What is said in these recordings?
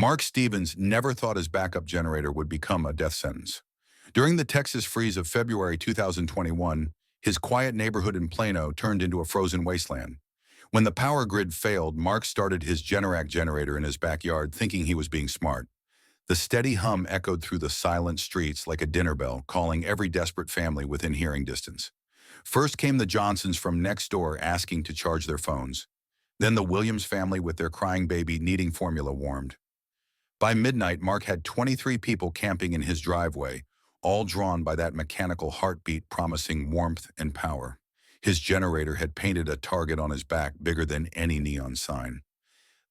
Mark Stevens never thought his backup generator would become a death sentence. During the Texas freeze of February 2021, his quiet neighborhood in Plano turned into a frozen wasteland. When the power grid failed, Mark started his Generac generator in his backyard thinking he was being smart. The steady hum echoed through the silent streets like a dinner bell, calling every desperate family within hearing distance. First came the Johnsons from next door asking to charge their phones. Then the Williams family with their crying baby needing formula warmed. By midnight, Mark had 23 people camping in his driveway, all drawn by that mechanical heartbeat promising warmth and power. His generator had painted a target on his back bigger than any neon sign.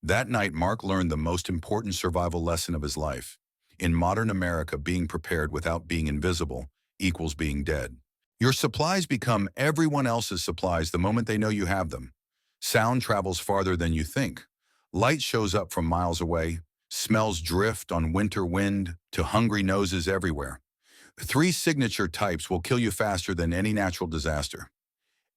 That night, Mark learned the most important survival lesson of his life. In modern America, being prepared without being invisible equals being dead. Your supplies become everyone else's supplies the moment they know you have them. Sound travels farther than you think. Light shows up from miles away. Smells drift on winter wind to hungry noses everywhere. 3 signature types will kill you faster than any natural disaster.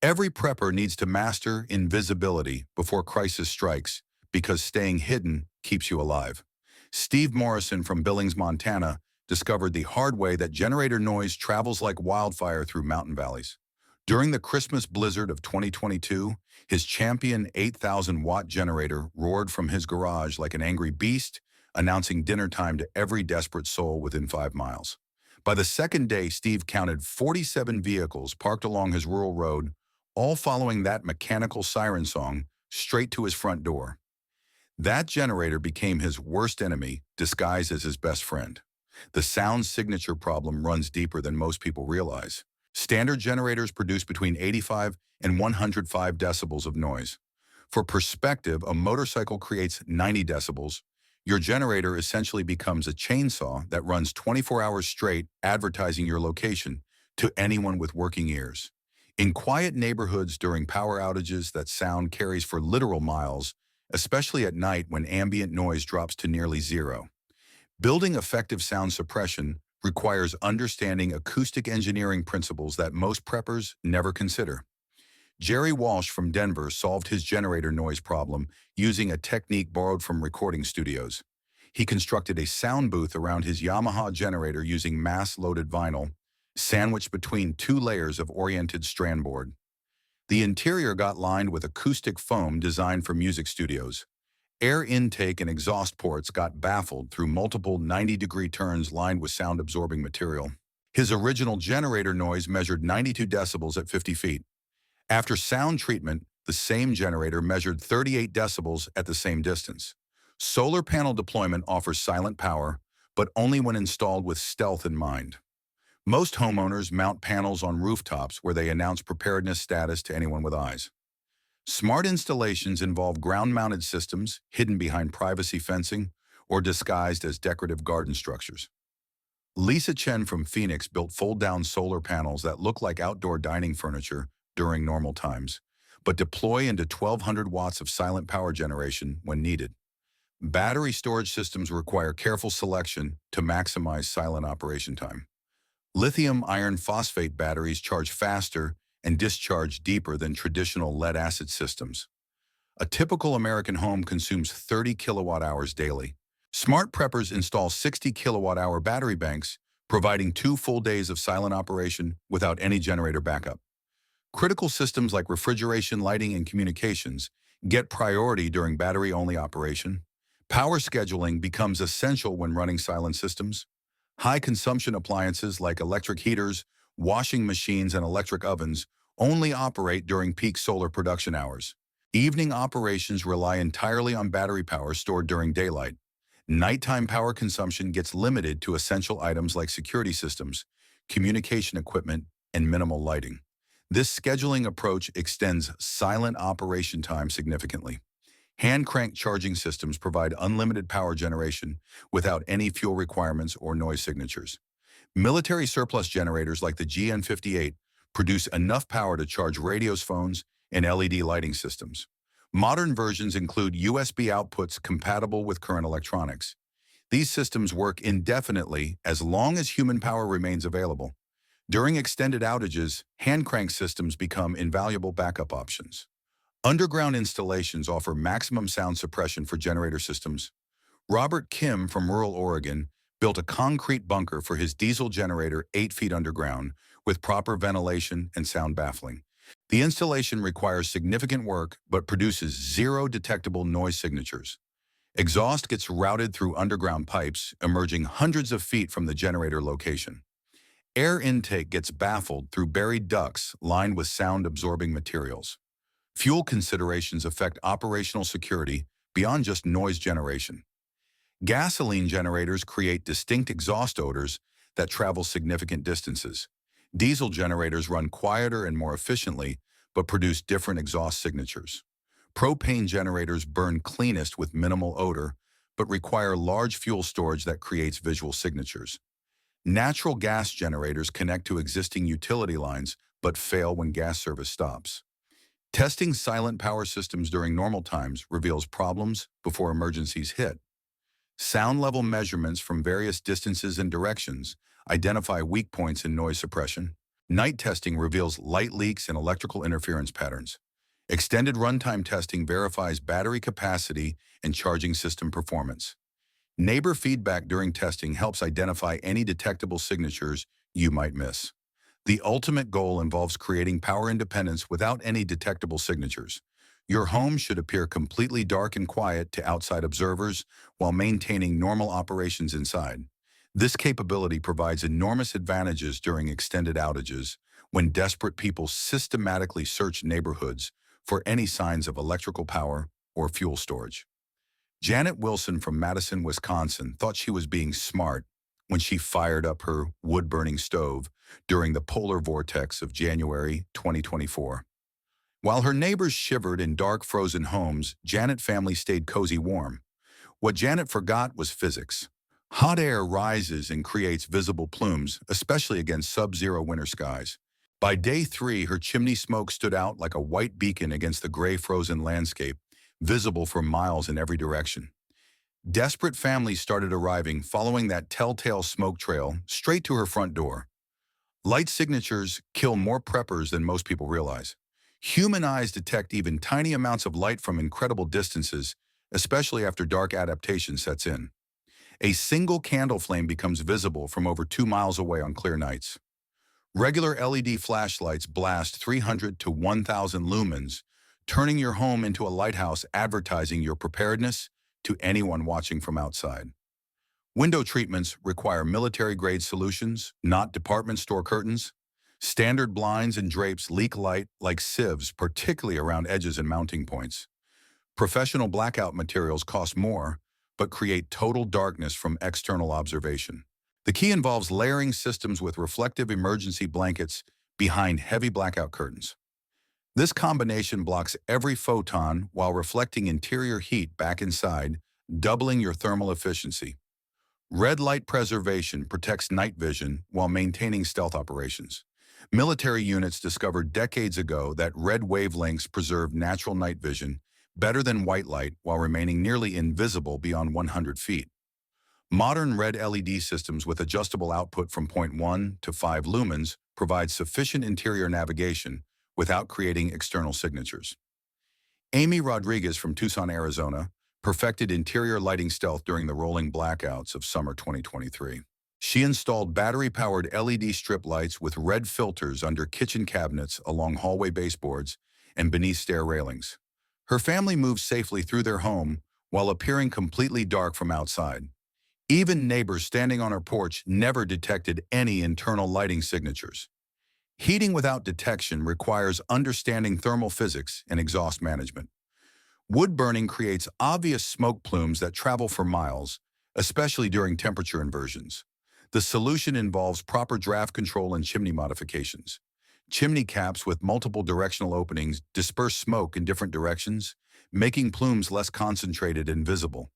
Every prepper needs to master invisibility before crisis strikes, because staying hidden keeps you alive. Steve Morrison from Billings, Montana, discovered the hard way that generator noise travels like wildfire through mountain valleys. During the Christmas blizzard of 2022, his champion 8,000-watt generator roared from his garage like an angry beast, announcing dinner time to every desperate soul within 5 miles. By the second day, Steve counted 47 vehicles parked along his rural road, all following that mechanical siren song straight to his front door. That generator became his worst enemy, disguised as his best friend. The sound signature problem runs deeper than most people realize. Standard generators produce between 85 and 105 decibels of noise. For perspective, a motorcycle creates 90 decibels. Your generator essentially becomes a chainsaw that runs 24 hours straight, advertising your location to anyone with working ears. In quiet neighborhoods during power outages, that sound carries for literal miles, especially at night when ambient noise drops to nearly zero. Building effective sound suppression requires understanding acoustic engineering principles that most preppers never consider. Jerry Walsh from Denver solved his generator noise problem using a technique borrowed from recording studios. He constructed a sound booth around his Yamaha generator using mass-loaded vinyl, sandwiched between 2 layers of oriented strand board. The interior got lined with acoustic foam designed for music studios. Air intake and exhaust ports got baffled through multiple 90-degree turns lined with sound-absorbing material. His original generator noise measured 92 decibels at 50 feet. After sound treatment, the same generator measured 38 decibels at the same distance. Solar panel deployment offers silent power, but only when installed with stealth in mind. Most homeowners mount panels on rooftops where they announce preparedness status to anyone with eyes. Smart installations involve ground-mounted systems hidden behind privacy fencing or disguised as decorative garden structures. Lisa Chen from Phoenix built fold-down solar panels that look like outdoor dining furniture during normal times, but deploy into 1,200 watts of silent power generation when needed. Battery storage systems require careful selection to maximize silent operation time. Lithium iron phosphate batteries charge faster and discharge deeper than traditional lead-acid systems. A typical American home consumes 30 kilowatt-hours daily. Smart preppers install 60 kilowatt-hour battery banks, providing 2 full days of silent operation without any generator backup. Critical systems like refrigeration, lighting, and communications get priority during battery-only operation. Power scheduling becomes essential when running silent systems. High-consumption appliances like electric heaters, washing machines, and electric ovens only operate during peak solar production hours. Evening operations rely entirely on battery power stored during daylight. Nighttime power consumption gets limited to essential items like security systems, communication equipment, and minimal lighting. This scheduling approach extends silent operation time significantly. Hand-crank charging systems provide unlimited power generation without any fuel requirements or noise signatures. Military surplus generators like the GN58 produce enough power to charge radios, phones, and LED lighting systems. Modern versions include USB outputs compatible with current electronics. These systems work indefinitely as long as human power remains available. During extended outages, hand-crank systems become invaluable backup options. Underground installations offer maximum sound suppression for generator systems. Robert Kim from rural Oregon built a concrete bunker for his diesel generator 8 feet underground with proper ventilation and sound baffling. The installation requires significant work but produces zero detectable noise signatures. Exhaust gets routed through underground pipes, emerging hundreds of feet from the generator location. Air intake gets baffled through buried ducts lined with sound-absorbing materials. Fuel considerations affect operational security beyond just noise generation. Gasoline generators create distinct exhaust odors that travel significant distances. Diesel generators run quieter and more efficiently, but produce different exhaust signatures. Propane generators burn cleanest with minimal odor, but require large fuel storage that creates visual signatures. Natural gas generators connect to existing utility lines, but fail when gas service stops. Testing silent power systems during normal times reveals problems before emergencies hit. Sound level measurements from various distances and directions identify weak points in noise suppression. Night testing reveals light leaks and electrical interference patterns. Extended runtime testing verifies battery capacity and charging system performance. Neighbor feedback during testing helps identify any detectable signatures you might miss. The ultimate goal involves creating power independence without any detectable signatures. Your home should appear completely dark and quiet to outside observers while maintaining normal operations inside. This capability provides enormous advantages during extended outages when desperate people systematically search neighborhoods for any signs of electrical power or fuel storage. Janet Wilson from Madison, Wisconsin, thought she was being smart when she fired up her wood-burning stove during the polar vortex of January 2024. While her neighbors shivered in dark, frozen homes, Janet family stayed cozy warm. What Janet forgot was physics. Hot air rises and creates visible plumes, especially against sub-zero winter skies. By day 3, her chimney smoke stood out like a white beacon against the gray, frozen landscape, visible for miles in every direction. Desperate families started arriving, following that telltale smoke trail straight to her front door. Light signatures kill more preppers than most people realize. Human eyes detect even tiny amounts of light from incredible distances, especially after dark adaptation sets in. A single candle flame becomes visible from over 2 miles away on clear nights. Regular LED flashlights blast 300 to 1,000 lumens, turning your home into a lighthouse advertising your preparedness to anyone watching from outside. Window treatments require military-grade solutions, not department store curtains. Standard blinds and drapes leak light like sieves, particularly around edges and mounting points. Professional blackout materials cost more, but create total darkness from external observation. The key involves layering systems with reflective emergency blankets behind heavy blackout curtains. This combination blocks every photon while reflecting interior heat back inside, doubling your thermal efficiency. Red light preservation protects night vision while maintaining stealth operations. Military units discovered decades ago that red wavelengths preserve natural night vision better than white light while remaining nearly invisible beyond 100 feet. Modern red LED systems with adjustable output from 0.1 to 5 lumens provide sufficient interior navigation without creating external signatures. Amy Rodriguez from Tucson, Arizona, perfected interior lighting stealth during the rolling blackouts of summer 2023. She installed battery-powered LED strip lights with red filters under kitchen cabinets along hallway baseboards and beneath stair railings. Her family moved safely through their home while appearing completely dark from outside. Even neighbors standing on her porch never detected any internal lighting signatures. Heating without detection requires understanding thermal physics and exhaust management. Wood burning creates obvious smoke plumes that travel for miles, especially during temperature inversions. The solution involves proper draft control and chimney modifications. Chimney caps with multiple directional openings disperse smoke in different directions, making plumes less concentrated and visible.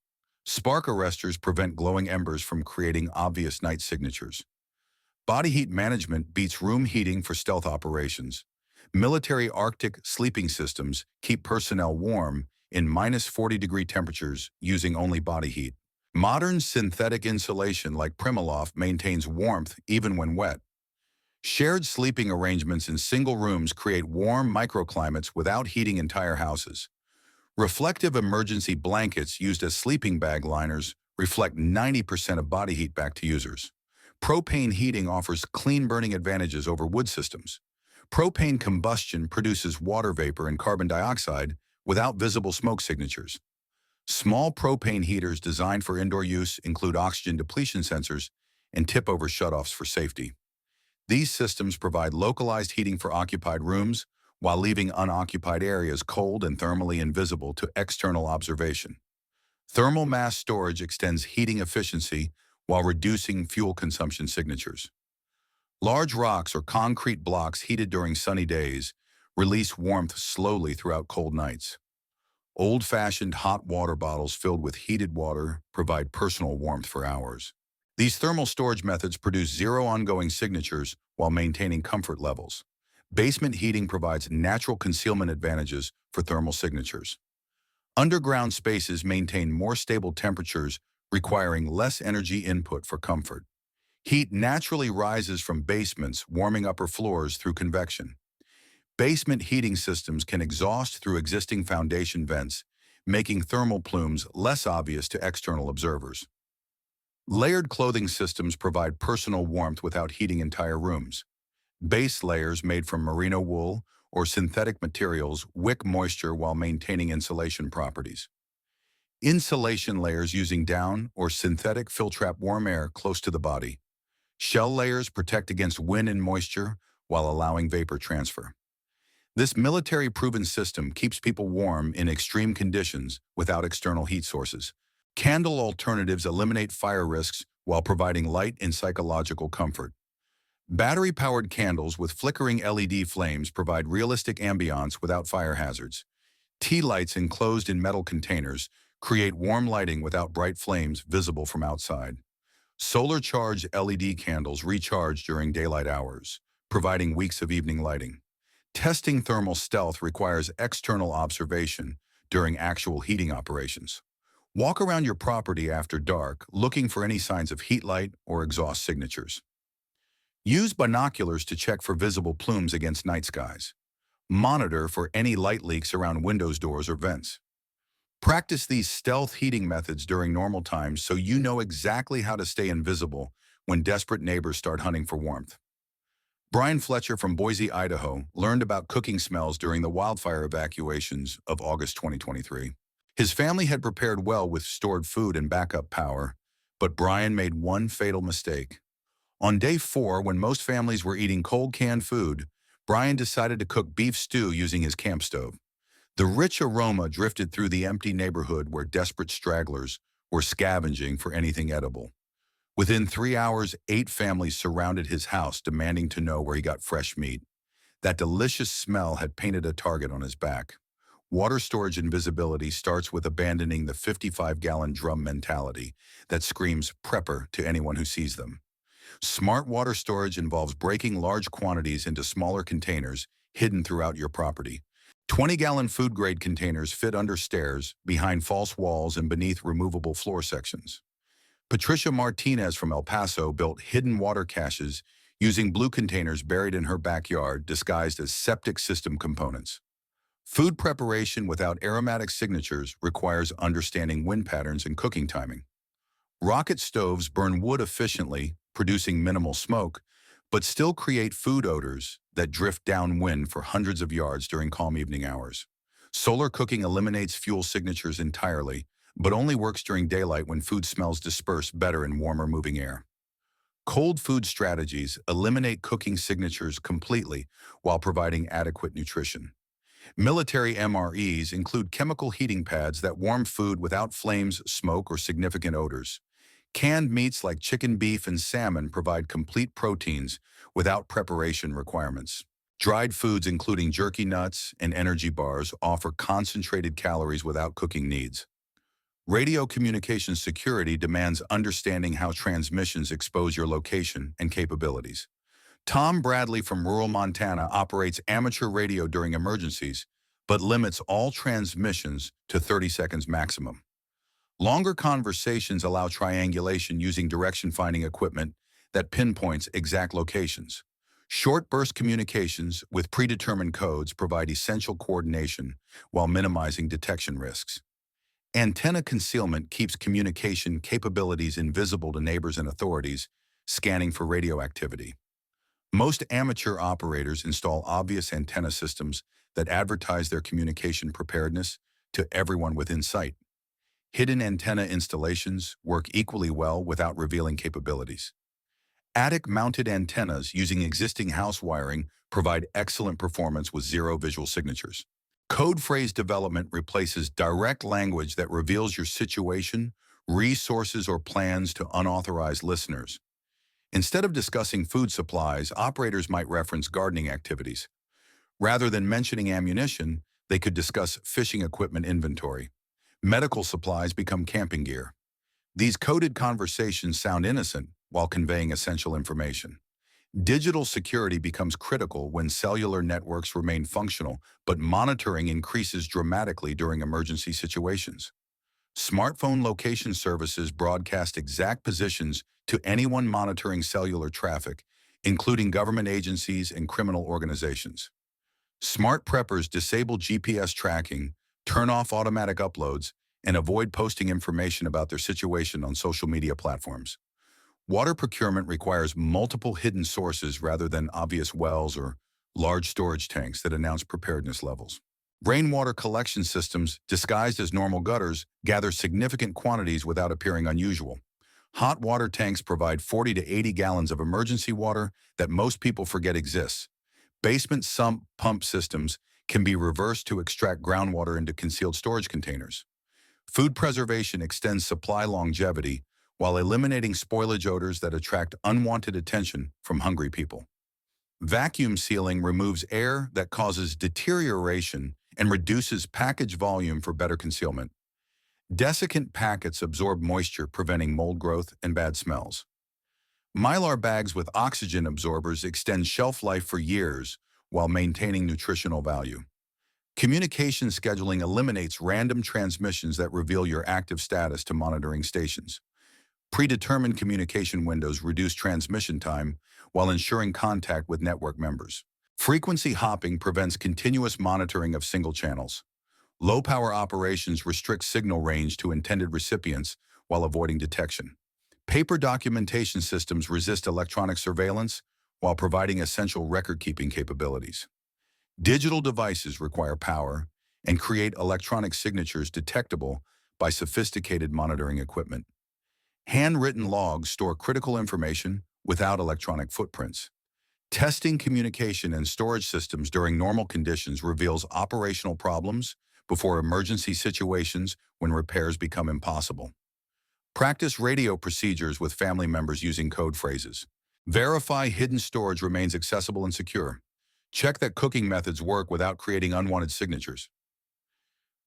Spark arresters prevent glowing embers from creating obvious night signatures. Body heat management beats room heating for stealth operations. Military Arctic sleeping systems keep personnel warm in -40-degree temperatures using only body heat. Modern synthetic insulation like Primaloft maintains warmth even when wet. Shared sleeping arrangements in single rooms create warm microclimates without heating entire houses. Reflective emergency blankets used as sleeping bag liners reflect 90% of body heat back to users. Propane heating offers clean burning advantages over wood systems. Propane combustion produces water vapor and carbon dioxide without visible smoke signatures. Small propane heaters designed for indoor use include oxygen depletion sensors and tip-over shutoffs for safety. These systems provide localized heating for occupied rooms while leaving unoccupied areas cold and thermally invisible to external observation. Thermal mass storage extends heating efficiency while reducing fuel consumption signatures. Large rocks or concrete blocks heated during sunny days release warmth slowly throughout cold nights. Old-fashioned hot water bottles filled with heated water provide personal warmth for hours. These thermal storage methods produce zero ongoing signatures while maintaining comfort levels. Basement heating provides natural concealment advantages for thermal signatures. Underground spaces maintain more stable temperatures, requiring less energy input for comfort. Heat naturally rises from basements, warming upper floors through convection. Basement heating systems can exhaust through existing foundation vents, making thermal plumes less obvious to external observers. Layered clothing systems provide personal warmth without heating entire rooms. Base layers made from merino wool or synthetic materials wick moisture while maintaining insulation properties. Insulation layers using down or synthetic fill trap warm air close to the body. Shell layers protect against wind and moisture while allowing vapor transfer. This military-proven system keeps people warm in extreme conditions without external heat sources. Candle alternatives eliminate fire risks while providing light and psychological comfort. Battery-powered candles with flickering LED flames provide realistic ambiance without fire hazards. Tea lights enclosed in metal containers create warm lighting without bright flames visible from outside. Solar-charged LED candles recharge during daylight hours, providing weeks of evening lighting. Testing thermal stealth requires external observation during actual heating operations. Walk around your property after dark, looking for any signs of heat light or exhaust signatures. Use binoculars to check for visible plumes against night skies. Monitor for any light leaks around windows, doors, or vents. Practice these stealth heating methods during normal times so you know exactly how to stay invisible when desperate neighbors start hunting for warmth. Brian Fletcher from Boise, Idaho, learned about cooking smells during the wildfire evacuations of August 2023. His family had prepared well with stored food and backup power, but Brian made one fatal mistake. On day 4, when most families were eating cold canned food, Brian decided to cook beef stew using his camp stove. The rich aroma drifted through the empty neighborhood where desperate stragglers were scavenging for anything edible. Within 3 hours, 8 families surrounded his house, demanding to know where he got fresh meat. That delicious smell had painted a target on his back. Water storage invisibility starts with abandoning the 55-gallon drum mentality that screams prepper to anyone who sees them. Smart water storage involves breaking large quantities into smaller containers hidden throughout your property. 20-gallon food-grade containers fit under stairs, behind false walls, and beneath removable floor sections. Patricia Martinez from El Paso built hidden water caches using blue containers buried in her backyard disguised as septic system components. Food preparation without aromatic signatures requires understanding wind patterns and cooking timing. Rocket stoves burn wood efficiently, producing minimal smoke, but still create food odors that drift downwind for hundreds of yards during calm evening hours. Solar cooking eliminates fuel signatures entirely, but only works during daylight when food smells disperse better in warmer moving air. Cold food strategies eliminate cooking signatures completely while providing adequate nutrition. Military MREs include chemical heating pads that warm food without flames, smoke, or significant odors. Canned meats like chicken, beef, and salmon provide complete proteins without preparation requirements. Dried foods including jerky, nuts, and energy bars offer concentrated calories without cooking needs. Radio communication security demands understanding how transmissions expose your location and capabilities. Tom Bradley from rural Montana operates amateur radio during emergencies, but limits all transmissions to 30 seconds maximum. Longer conversations allow triangulation using direction-finding equipment that pinpoints exact locations. Short burst communications with predetermined codes provide essential coordination while minimizing detection risks. Antenna concealment keeps communication capabilities invisible to neighbors and authorities, scanning for radioactivity. Most amateur operators install obvious antenna systems that advertise their communication preparedness to everyone within sight. Hidden antenna installations work equally well without revealing capabilities. Attic-mounted antennas using existing house wiring provide excellent performance with zero visual signatures. Code phrase development replaces direct language that reveals your situation, resources, or plans to unauthorized listeners. Instead of discussing food supplies, operators might reference gardening activities. Rather than mentioning ammunition, they could discuss fishing equipment inventory. Medical supplies become camping gear. These coded conversations sound innocent while conveying essential information. Digital security becomes critical when cellular networks remain functional, but monitoring increases dramatically during emergency situations. Smartphone location services broadcast exact positions to anyone monitoring cellular traffic, including government agencies and criminal organizations. Smart preppers disable GPS tracking, turn off automatic uploads, and avoid posting information about their situation on social media platforms. Water procurement requires multiple hidden sources rather than obvious wells or large storage tanks that announce preparedness levels. Rainwater collection systems, disguised as normal gutters, gather significant quantities without appearing unusual. Hot water tanks provide 40 to 80 gallons of emergency water that most people forget exists. Basement sump pump systems can be reversed to extract groundwater into concealed storage containers. Food preservation extends supply longevity while eliminating spoilage odors that attract unwanted attention from hungry people. Vacuum sealing removes air that causes deterioration and reduces package volume for better concealment. Desiccant packets absorb moisture, preventing mold growth and bad smells. Mylar bags with oxygen absorbers extend shelf life for years while maintaining nutritional value. Communication scheduling eliminates random transmissions that reveal your active status to monitoring stations. Predetermined communication windows reduce transmission time while ensuring contact with network members. Frequency hopping prevents continuous monitoring of single channels. Low-power operations restrict signal range to intended recipients while avoiding detection. Paper documentation systems resist electronic surveillance while providing essential record-keeping capabilities. Digital devices require power and create electronic signatures detectable by sophisticated monitoring equipment. Handwritten logs store critical information without electronic footprints. Testing communication and storage systems during normal conditions reveals operational problems before emergency situations when repairs become impossible. Practice radio procedures with family members using code phrases. Verify hidden storage remains accessible and secure. Check that cooking methods work without creating unwanted signatures.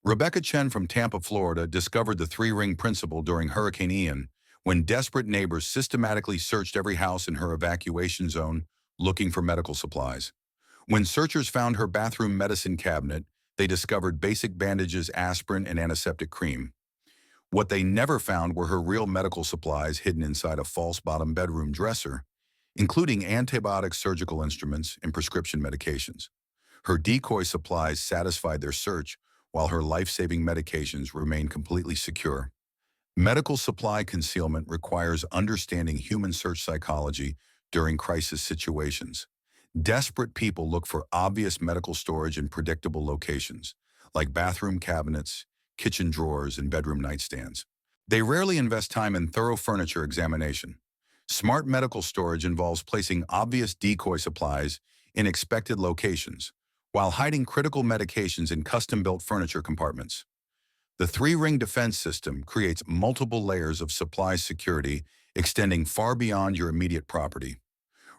Rebecca Chen from Tampa, Florida, discovered the three-ring principle during Hurricane Ian when desperate neighbors systematically searched every house in her evacuation zone looking for medical supplies. When searchers found her bathroom medicine cabinet, they discovered basic bandages, aspirin, and antiseptic cream. What they never found were her real medical supplies hidden inside a false-bottom bedroom dresser, including antibiotics, surgical instruments, and prescription medications. Her decoy supplies satisfied their search, while her life-saving medications remained completely secure. Medical supply concealment requires understanding human search psychology during crisis situations. Desperate people look for obvious medical storage in predictable locations, like bathroom cabinets, kitchen drawers, and bedroom nightstands. They rarely invest time in thorough furniture examination. Smart medical storage involves placing obvious decoy supplies in expected locations, while hiding critical medications in custom-built furniture compartments. The three-ring defense system creates multiple layers of supply security extending far beyond your immediate property.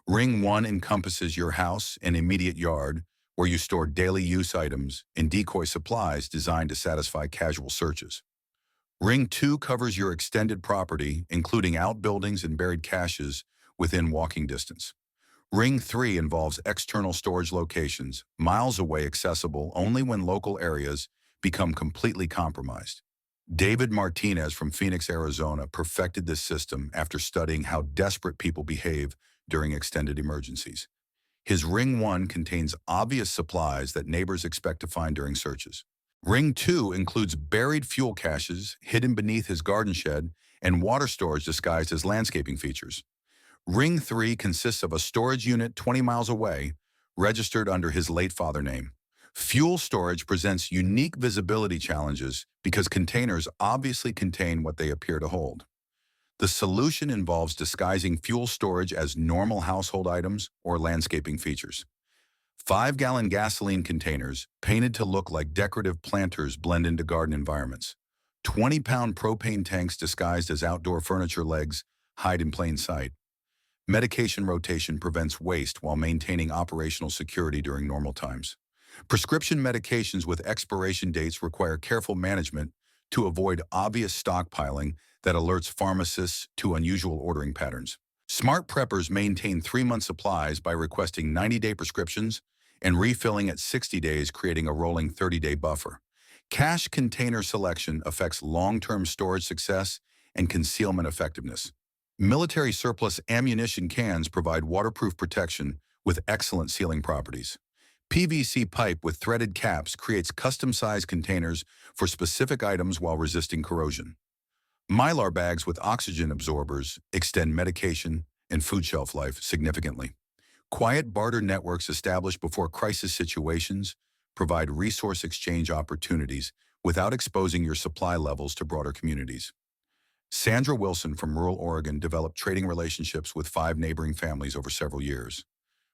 Ring 1 encompasses your house and immediate yard, where you store daily use items and decoy supplies designed to satisfy casual searches. Ring 2 covers your extended property, including outbuildings and buried caches within walking distance. Ring 3 involves external storage locations, miles away, accessible only when local areas become completely compromised. David Martinez from Phoenix, Arizona, perfected this system after studying how desperate people behave during extended emergencies. His Ring 1 contains obvious supplies that neighbors expect to find during searches. Ring 2 includes buried fuel caches hidden beneath his garden shed and water storage disguised as landscaping features. Ring 3 consists of a storage unit 20 miles away, registered under his late father name. Fuel storage presents unique visibility challenges because containers obviously contain what they appear to hold. The solution involves disguising fuel storage as normal household items or landscaping features. 5-gallon gasoline containers, painted to look like decorative planters, blend into garden environments. 20-pound propane tanks disguised as outdoor furniture legs hide in plain sight. Medication rotation prevents waste while maintaining operational security during normal times. Prescription medications with expiration dates require careful management to avoid obvious stockpiling that alerts pharmacists to unusual ordering patterns. Smart preppers maintain 3-month supplies by requesting 90-day prescriptions and refilling at 60 days, creating a rolling 30-day buffer. Cache container selection affects long-term storage success and concealment effectiveness. Military surplus ammunition cans provide waterproof protection with excellent sealing properties. PVC pipe with threaded caps creates custom-sized containers for specific items while resisting corrosion. Mylar bags with oxygen absorbers extend medication and food shelf life significantly. Quiet barter networks established before crisis situations provide resource exchange opportunities without exposing your supply levels to broader communities. Sandra Wilson from rural Oregon developed trading relationships with 5 neighboring families over several years.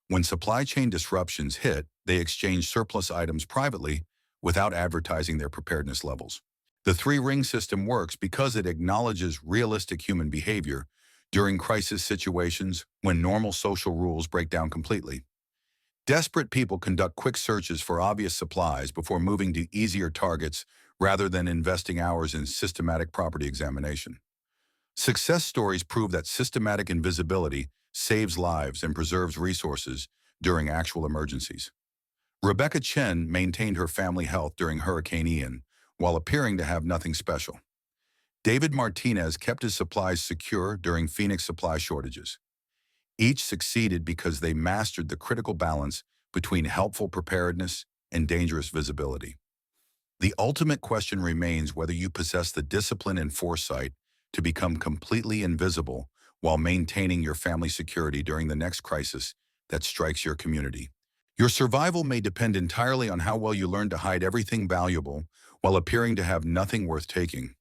When supply chain disruptions hit, they exchanged surplus items privately without advertising their preparedness levels. The 3-ring system works because it acknowledges realistic human behavior during crisis situations when normal social rules break down completely. Desperate people conduct quick searches for obvious supplies before moving to easier targets rather than investing hours in systematic property examination. Success stories prove that systematic invisibility saves lives and preserves resources during actual emergencies. Rebecca Chen maintained her family health during Hurricane Ian while appearing to have nothing special. David Martinez kept his supplies secure during Phoenix supply shortages. Each succeeded because they mastered the critical balance between helpful preparedness and dangerous visibility. The ultimate question remains whether you possess the discipline and foresight to become completely invisible while maintaining your family security during the next crisis that strikes your community. Your survival may depend entirely on how well you learn to hide everything valuable while appearing to have nothing worth taking.